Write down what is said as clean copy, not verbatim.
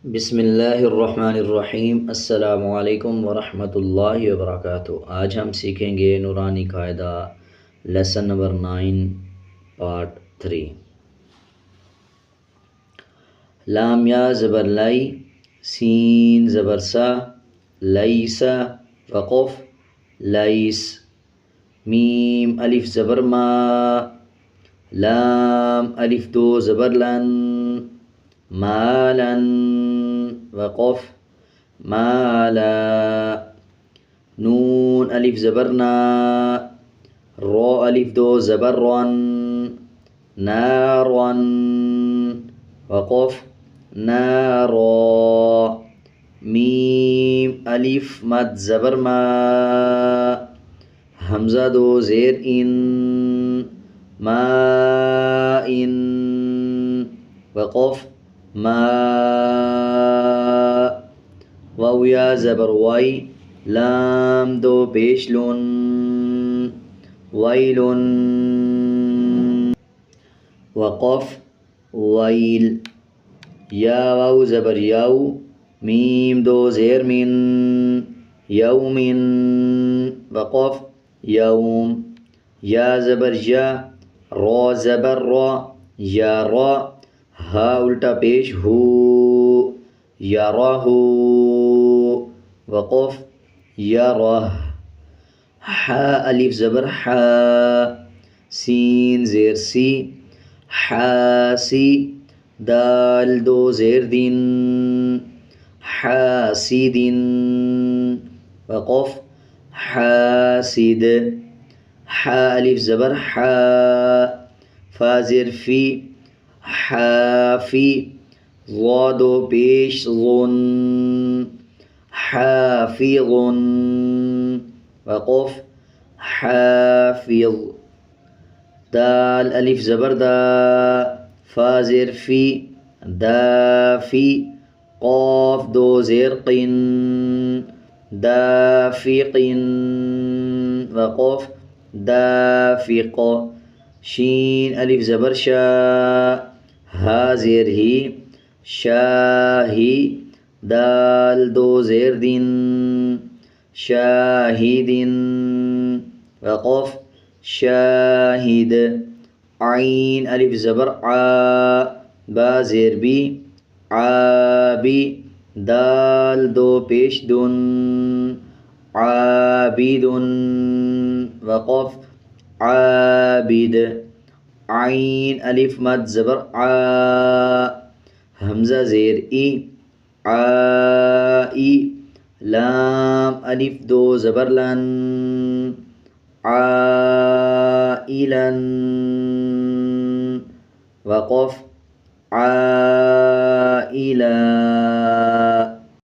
बिस्मिल्लाहिर्रहमानिर्रहीम। अस्सलामुअलैकुम वरहमतुल्लाहि वबरकातुहू। आज हम सीखेंगे नूरानी कायदा लेसन नंबर 9 पार्ट 3। लाम या ज़बर लाई, सीन ज़बर सा, लईसा वक़फ़ लईस, मीम अलिफ ज़बर मा, लाम अलिफ दो ज़बर लन, मालन वक़फ़ माला, नून अलिफ ज़बर ना, रो अलिफ दो ज़बर रन, नारन वक़फ़ नारा, मीम अलिफ मद ज़बर मा, हमज़ा दो ज़ेर इन, मा इन वक़फ़ मा, वाव या ज़बर वाई, लाम दो पेश लुन, वाइलुन वक़फ़ वाइल, या वाव ज़बर याऊ, मीम दो ज़ेर मिन, यौमिन वक़फ़ यौम, या ज़बर या, रो ज़बर रो, या रो, हा उल्टा पेश हू, यरहू वक़फ़ यरह, हा अलिफ ज़बर हा, सीन ज़ेर सी, हासी, दाल दो ज़ेर दिन, हासिदिन वक़फ़ हासिद, हा अलिफ ज़बर हा, फा ज़ेर फ़ी, हाफ़ी, ज़ा दो पेश ज़ुन, हाफ़िज़ुन वक़फ़ हाफ़िज़, दाल अलिफ ज़बर दा, फा ज़ेर फ़ी, दाफ़ी, क़ाफ़ दो ज़ेर क़िन, दाफ़िक़िन वक़फ़ दाफ़िक़, शीन अलिफ ज़बर शा, हा ज़ेर ही, शाही, दाल दो ज़ेर दिन, शाहिदिन वक़फ़ शाहिद, आइन अलिफ ज़बर आ, बा ज़ेर बी, आबी, दाल दो पेश दुन, आबिदुन वक़फ़ आबिद, आइन अलिफ मद ज़बर आ, हमज़ा ज़ेर ई, आई, लाम अलिफ दो ज़बर लन, आइलन वक़फ़ आइला।